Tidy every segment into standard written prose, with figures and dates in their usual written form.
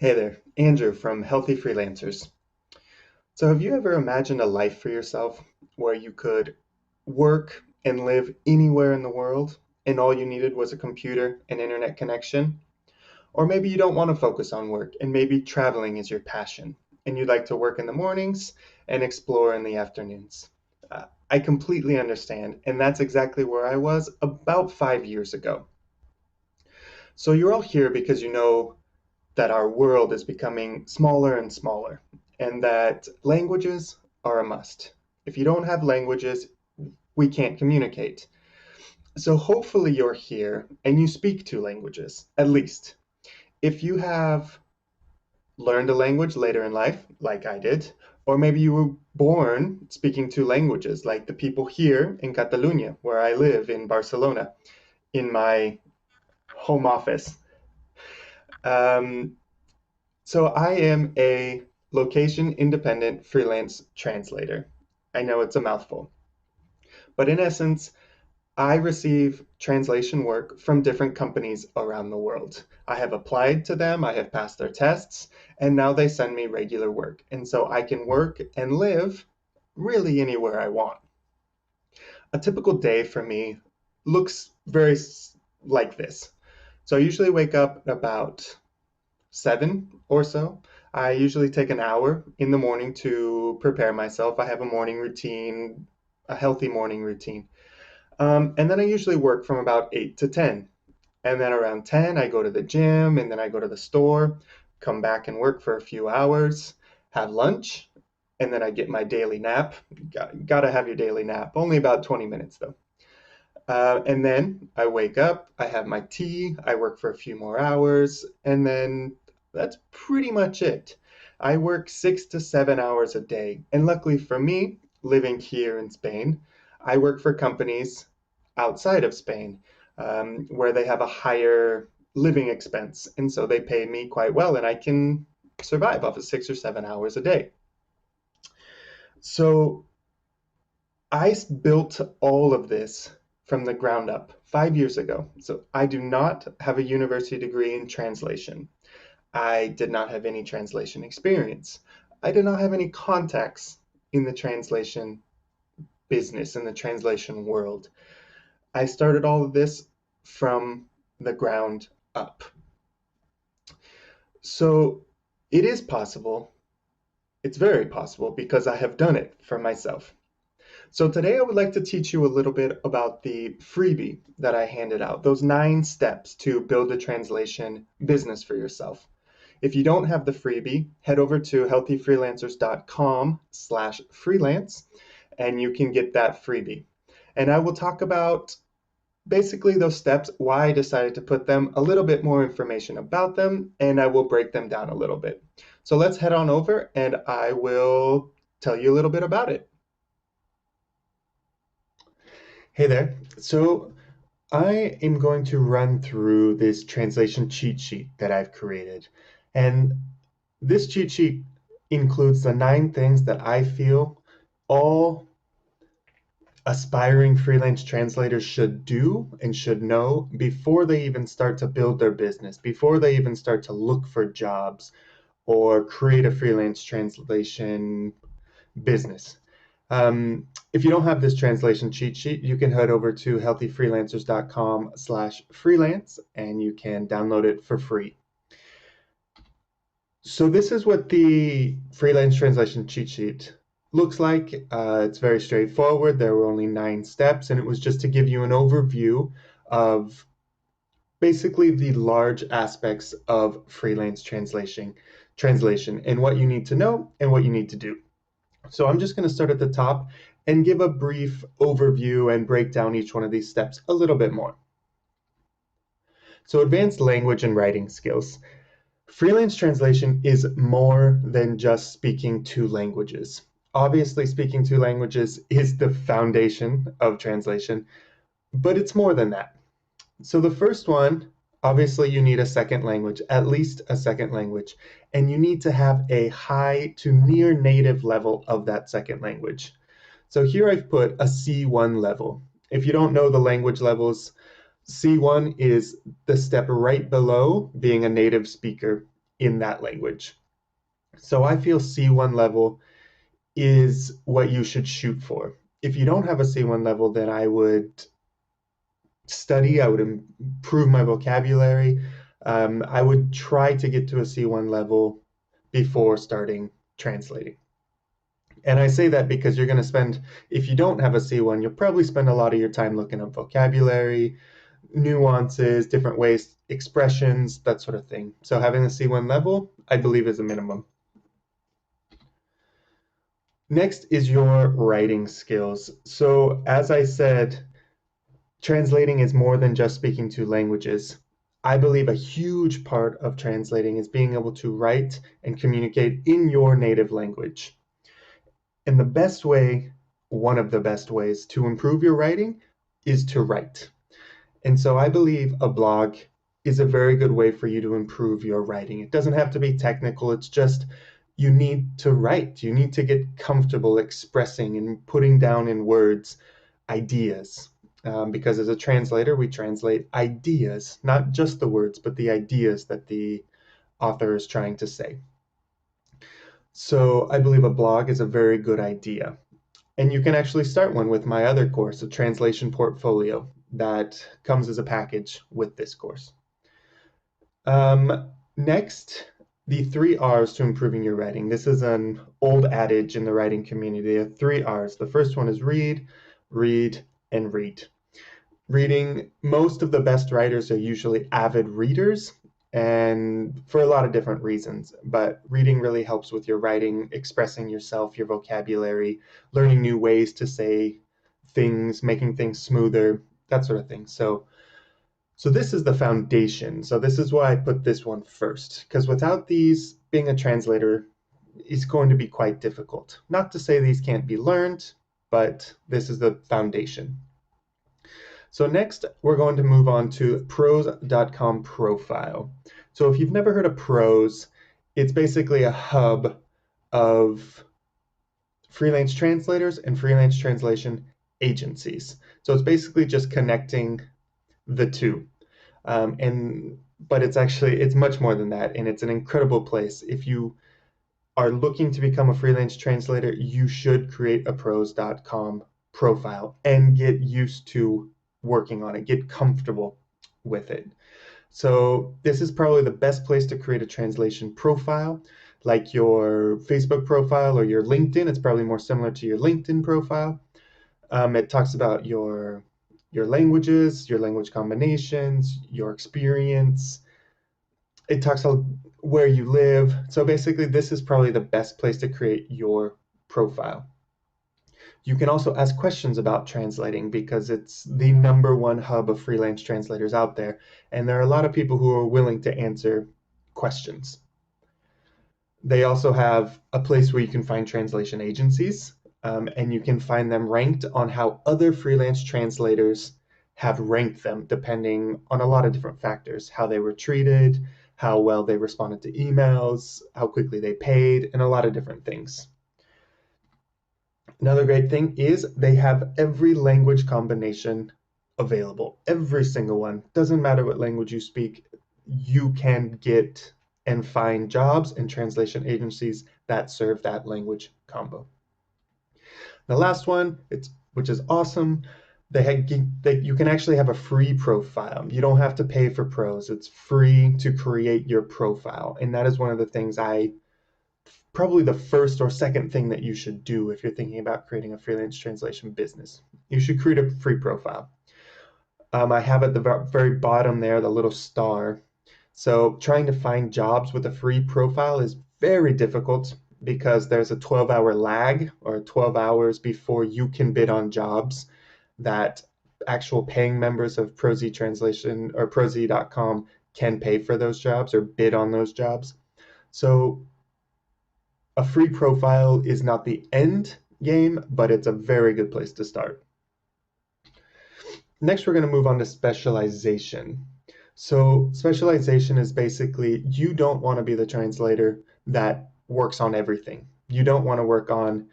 Hey there, Andrew from Healthy Freelancers. So, have you ever imagined a life for yourself where you could work and live anywhere in the world and all you needed was a computer and internet connection? Or maybe you don't want to focus on work and maybe traveling is your passion and you'd like to work in the mornings and explore in the afternoons. I completely understand, and that's exactly where I was about 5 years ago. So, you're all here because you know that our world is becoming smaller and smaller, and that languages are a must. If you don't have languages, we can't communicate. So hopefully you're here and you speak two languages, at least. If you have learned a language later in life, like I did, or maybe you were born speaking two languages, like the people here in Catalonia, where I live in Barcelona, in my home office. Um, So I am a location independent freelance translator. I know it's a mouthful, but in essence, I receive translation work from different companies around the world. I have applied to them, I have passed their tests, and now they send me regular work. And so I can work and live really anywhere I want. A typical day for me looks very like this. So I usually wake up about 7 or so. I usually take an hour in the morning to prepare myself. I have a morning routine, a healthy morning routine. And then I usually work from about 8 to 10. And then around 10, I go to the gym and then I go to the store, come back and work for a few hours, have lunch, and then I get my daily nap. Gotta have your daily nap, only about 20 minutes though. And then I wake up, I have my tea, I work for a few more hours, and then that's pretty much it. I work 6 to 7 hours a day. And luckily for me, living here in Spain, I work for companies outside of Spain where they have a higher living expense. And so they pay me quite well, and I can survive off of 6 or 7 hours a day. So I built all of this from the ground up 5 years ago. So I do not have a university degree in translation. I did not have any translation experience. I did not have any contacts in the translation business, in the translation world. I started all of this from the ground up. So it is possible. It's very possible because I have done it for myself. So today I would like to teach you a little bit about the freebie that I handed out, those 9 steps to build a translation business for yourself. If you don't have the freebie, head over to healthyfreelancers.com/freelance and you can get that freebie. And I will talk about basically those steps, why I decided to put them, a little bit more information about them, and I will break them down a little bit. So let's head on over and I will tell you a little bit about it. Hey there. So I am going to run through this translation cheat sheet that I've created. And this cheat sheet includes the 9 things that I feel all aspiring freelance translators should do and should know before they even start to build their business, before they even start to look for jobs or create a freelance translation business. If you don't have this translation cheat sheet, you can head over to healthyfreelancers.com/freelance and you can download it for free. So this is what the freelance translation cheat sheet looks like. It's very straightforward. There were only 9 steps, and it was just to give you an overview of basically the large aspects of freelance translation and what you need to know and what you need to do. So I'm just going to start at the top and give a brief overview and break down each one of these steps a little bit more. So advanced language and writing skills. Freelance translation is more than just speaking two languages. Obviously, speaking two languages is the foundation of translation, but it's more than that. So the first one, obviously you need a second language, at least a second language, and you need to have a high to near native level of that second language. So here I've put a C1 level. If you don't know the language levels, C1 is the step right below being a native speaker in that language. So I feel C1 level is what you should shoot for. If you don't have a C1 level, then I would study, I would improve my vocabulary. I would try to get to a C1 level before starting translating. And I say that because you're going to spend, if you don't have a C1, you'll probably spend a lot of your time looking up vocabulary, nuances, different ways, expressions, that sort of thing. So having a C1 level, I believe, is a minimum. Next is your writing skills. So as I said, translating is more than just speaking two languages. I believe a huge part of translating is being able to write and communicate in your native language. And the best way, one of the best ways to improve your writing is to write. And so I believe a blog is a very good way for you to improve your writing. It doesn't have to be technical, it's just you need to write. You need to get comfortable expressing and putting down in words ideas. Because as a translator, we translate ideas, not just the words, but the ideas that the author is trying to say. So I believe a blog is a very good idea. And you can actually start one with my other course, a translation portfolio, that comes as a package with this course. Next, the 3 R's to improving your writing. This is an old adage in the writing community. There are 3 R's. The first one is read, read, and read. Reading, most of the best writers are usually avid readers, and for a lot of different reasons. But reading really helps with your writing, expressing yourself, your vocabulary, learning new ways to say things, making things smoother, that sort of thing. So this is the foundation. So this is why I put this one first, because without these, being a translator is going to be quite difficult. Not to say these can't be learned, but this is the foundation. So next, we're going to move on to Proscom Profile. So if you've never heard of Pros, it's basically a hub of freelance translators and freelance translation agencies. So it's basically just connecting the two. But it's much more than that, and it's an incredible place. If you are looking to become a freelance translator, you should create a pros.com profile and get used to working on it, get comfortable with it. So this is probably the best place to create a translation profile, like your Facebook profile or your LinkedIn. It's probably more similar to your LinkedIn profile. It talks about your languages, your language combinations, your experience. It talks about where you live. So basically, this is probably the best place to create your profile. You can also ask questions about translating because it's the #1 hub of freelance translators out there, and there are a lot of people who are willing to answer questions. They also have a place where you can find translation agencies, and you can find them ranked on how other freelance translators have ranked them, depending on a lot of different factors: how they were treated, how well they responded to emails, how quickly they paid, and a lot of different things. Another great thing is they have every language combination available, every single one. Doesn't matter what language you speak, you can get and find jobs and translation agencies that serve that language combo. The last one, which is awesome, you can actually have a free profile. You don't have to pay for pros. It's free to create your profile. And that is one of the things probably the first or second thing that you should do if you're thinking about creating a freelance translation business. You should create a free profile. I have at the very bottom there the little star. So trying to find jobs with a free profile is very difficult because there's a 12-hour lag, or 12 hours before you can bid on jobs that actual paying members of Proz Translation or Proz.com can pay for those jobs or bid on those jobs. So a free profile is not the end game, but it's a very good place to start. Next, we're going to move on to specialization. So specialization is basically, you don't want to be the translator that works on everything. You don't want to work on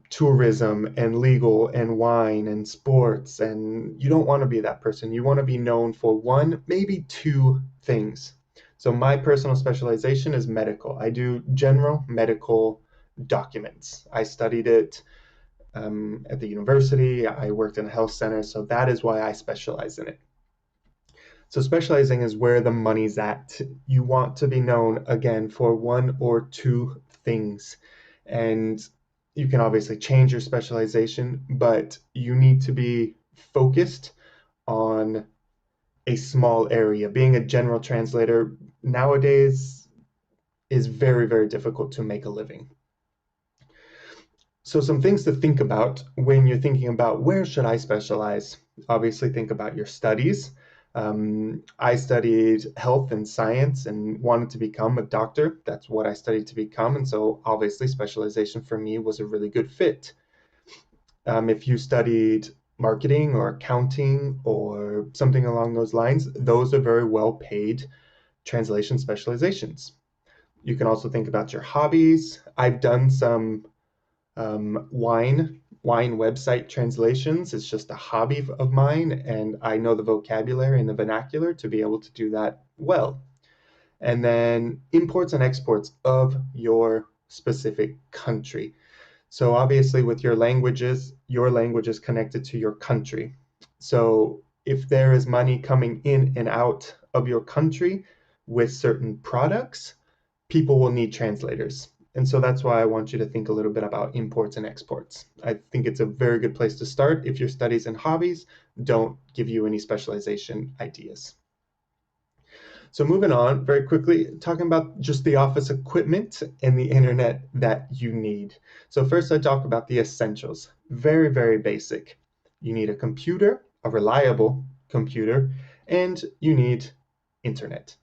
tourism and legal and wine and sports, and you don't want to be that person. You want to be known for one, maybe two things. So my personal specialization is medical. I do general medical documents. I studied it at the university. I worked in a health center, so that is why I specialize in it. So specializing is where the money's at. You want to be known again for one or two things. And you can obviously change your specialization, but you need to be focused on a small area. Being a general translator nowadays is very, very difficult to make a living. So some things to think about when you're thinking about where should I specialize? Obviously, think about your studies. I studied health and science and wanted to become a doctor. That's what I studied to become. And so obviously specialization for me was a really good fit. If you studied marketing or accounting or something along those lines, those are very well paid translation specializations. You can also think about your hobbies. I've done some wine website translations. It's just a hobby of mine, and I know the vocabulary and the vernacular to be able to do that well. And then imports and exports of your specific country. So obviously with your language is connected to your country. So if there is money coming in and out of your country with certain products, people will need translators. And so that's why I want you to think a little bit about imports and exports. I think it's a very good place to start if your studies and hobbies don't give you any specialization ideas. So moving on very quickly, talking about just the office equipment and the internet that you need. So first I talk about the essentials. Very, very basic. You need a computer, a reliable computer, and you need internet.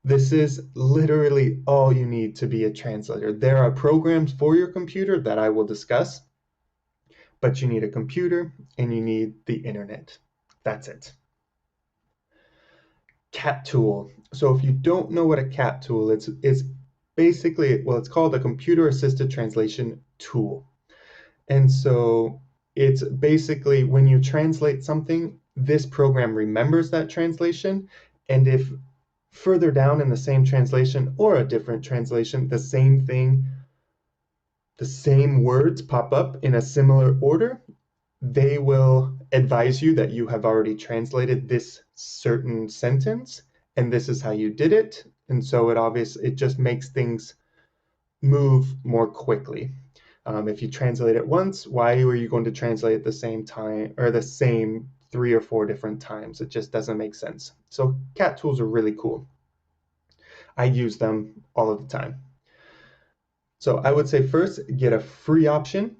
This is literally all you need to be a translator. There are programs for your computer that I will discuss, but you need a computer and you need the internet. That's it. Cat tool. So if you don't know what a cat tool is, it's basically, well, it's called a computer assisted translation tool. And so it's basically when you translate something, this program remembers that translation. And if further down in the same translation or a different translation, the same thing, the same words pop up in a similar order, they will advise you that you have already translated this certain sentence and this is how you did it. And so it just makes things move more quickly. If you translate it once, why were you going to translate it the same time or the same 3 or 4 different times? It just doesn't make sense. So cat tools are really cool. I use them all of the time. So I would say first get a free option.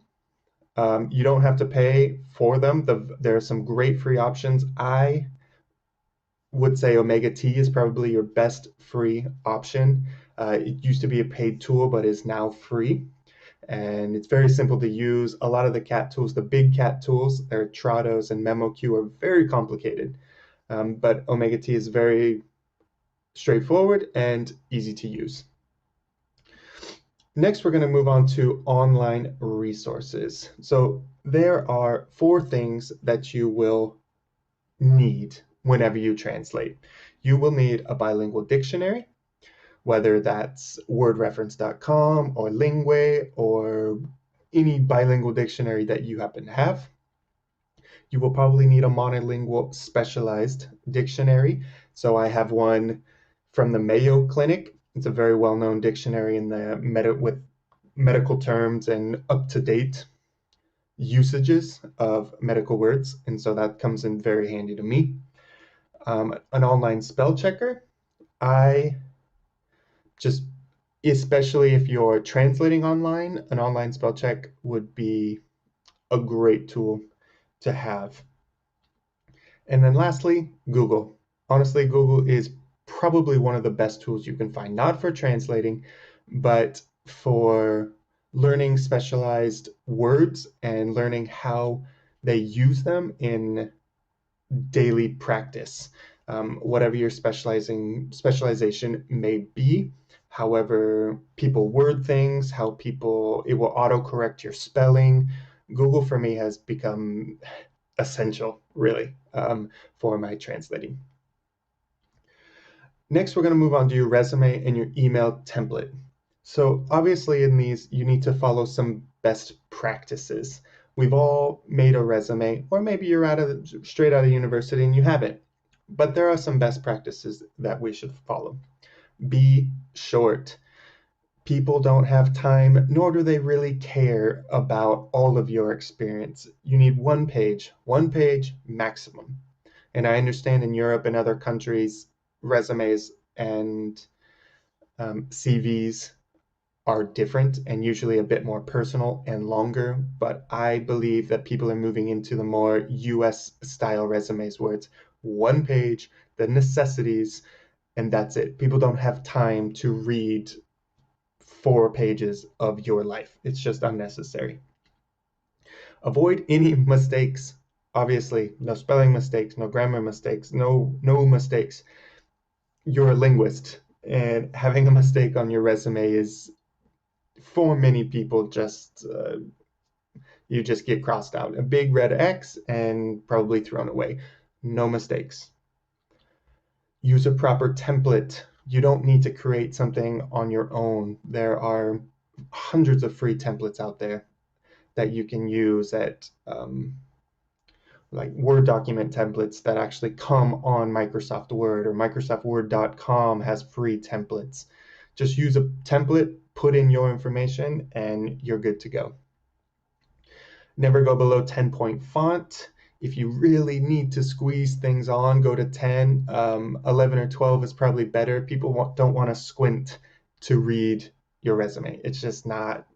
You don't have to pay for them. There are some great free options. I would say Omega T is probably your best free option. It used to be a paid tool, but is now free. And it's very simple to use. A lot of the cat tools, the big cat tools, their Trados and MemoQ are very complicated. But Omega T is very straightforward and easy to use. Next, we're going to move on to online resources. So there are 4 things that you will need whenever you translate. You will need a bilingual dictionary, whether that's wordreference.com or Lingua or any bilingual dictionary that you happen to have. You will probably need a monolingual specialized dictionary. So I have one from the Mayo Clinic. It's a very well-known dictionary in the with medical terms and up-to-date usages of medical words. And so that comes in very handy to me. An online spell checker. I just, especially if you're translating online, an online spell check would be a great tool to have. And then lastly, Google. Honestly, Google is probably one of the best tools you can find, not for translating, but for learning specialized words and learning how they use them in daily practice. Whatever your specialization may be, however people word things, it will autocorrect your spelling. Google for me has become essential, really, for my translating. Next, we're going to move on to your resume and your email template. So obviously in these, you need to follow some best practices. We've all made a resume, or maybe you're straight out of university and you haven't. But there are some best practices that we should follow. Be short. People don't have time, nor do they really care about all of your experience. You need one page maximum. And I understand in Europe and other countries, resumes and CVs are different and usually a bit more personal and longer, but I believe that people are moving into the more US style resumes where it's one page, the necessities, and that's it. People don't have time to read 4 pages of your life. It's just unnecessary. Avoid any mistakes. Obviously, no spelling mistakes, no grammar mistakes, no mistakes. You're a linguist, and having a mistake on your resume is, for many people, just you just get crossed out. A big red X and probably thrown away. No mistakes. Use a proper template. You don't need to create something on your own. There are hundreds of free templates out there that you can use at like Word document templates that actually come on Microsoft Word, or MicrosoftWord.com has free templates. Just use a template, put in your information, and you're good to go. Never go below 10-point font. If you really need to squeeze things on, go to 10. 11 or 12 is probably better. People don't want to squint to read your resume. It's just not.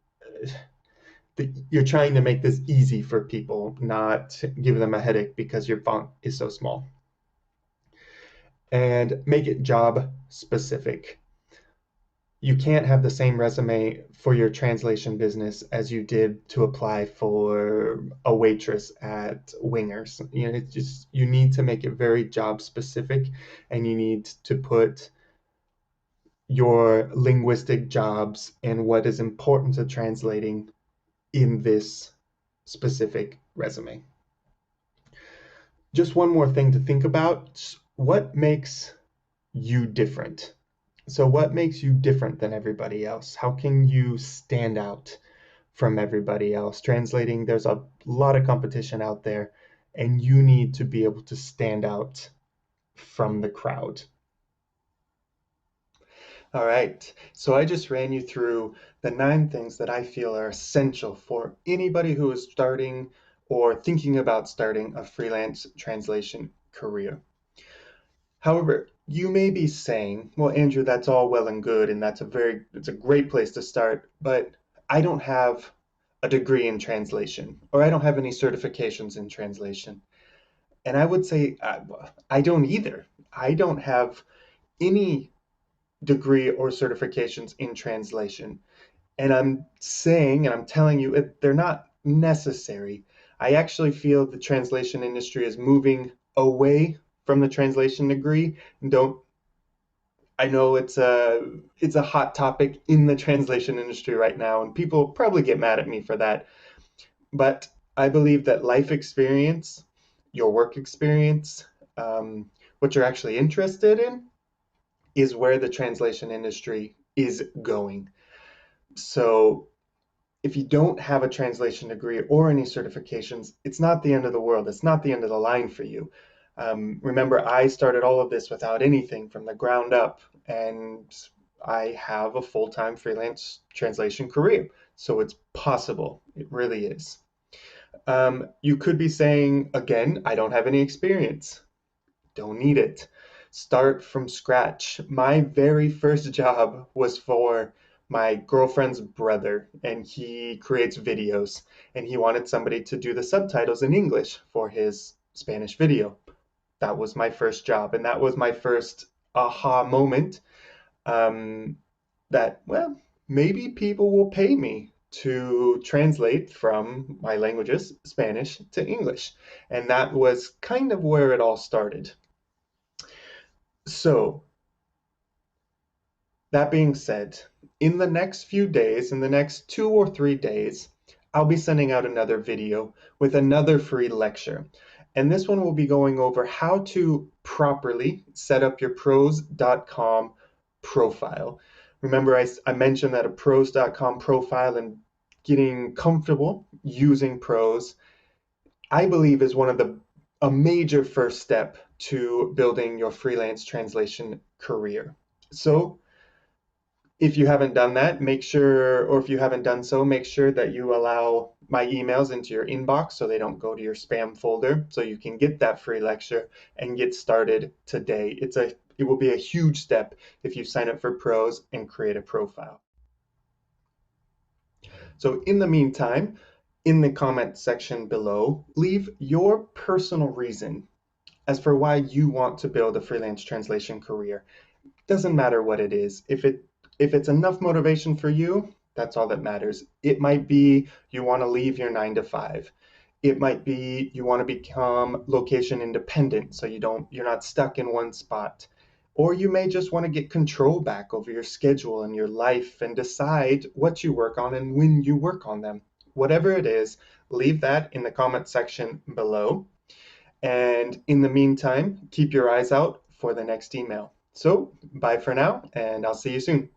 You're trying to make this easy for people, not give them a headache because your font is so small. And make it job specific. You can't have the same resume for your translation business as you did to apply for a waitress at Wingers. It's just, you need to make it very job specific, and you need to put your linguistic jobs and what is important to translating in this specific resume. Just one more thing to think about. What makes you different? So what makes you different than everybody else? How can you stand out from everybody else? Translating, there's a lot of competition out there, and you need to be able to stand out from the crowd. All right, so I just ran you through the 9 things that I feel are essential for anybody who is starting or thinking about starting a freelance translation career. However, you may be saying, well, Andrew, that's all well and good, and it's a great place to start, but I don't have a degree in translation, or I don't have any certifications in translation. And I would say, I don't either. I don't have any degree or certifications in translation. And I'm saying, and I'm telling you, they're not necessary. I actually feel the translation industry is moving away from the translation degree. And don't I know it's a hot topic in the translation industry right now, and people probably get mad at me for that. But I believe that life experience, your work experience, what you're actually interested in, is where the translation industry is going. So if you don't have a translation degree or any certifications, it's not the end of the world. It's not the end of the line for you. Remember, I started all of this without anything from the ground up, and I have a full-time freelance translation career. So it's possible. It really is. You could be saying, again, I don't have any experience. Don't need it. Start from scratch. My very first job was for my girlfriend's brother, and he creates videos, and he wanted somebody to do the subtitles in English for his Spanish video. That was my first job, and that was my first aha moment, um, that, well, maybe people will pay me to translate from my languages, Spanish to English. And that was kind of where it all started. So, that being said, in the next few days, in the next 2 or 3 days, I'll be sending out another video with another free lecture. And this one will be going over how to properly set up your pros.com profile. Remember, I mentioned that a pros.com profile and getting comfortable using pros, I believe, is one of a major first step to building your freelance translation career. So if you haven't done that, make sure, or if you haven't done so, make sure that you allow my emails into your inbox so they don't go to your spam folder, so you can get that free lecture and get started today. It will be a huge step if you sign up for pros and create a profile. So in the meantime, in the comment section below, leave your personal reason as for why you want to build a freelance translation career. Doesn't matter what it is. If it's enough motivation for you, that's all that matters. It might be you want to leave your 9 to 5. It might be you want to become location independent so you're not stuck in one spot. Or you may just want to get control back over your schedule and your life and decide what you work on and when you work on them. Whatever it is, leave that in the comment section below. And in the meantime, keep your eyes out for the next email. So, bye for now, and I'll see you soon.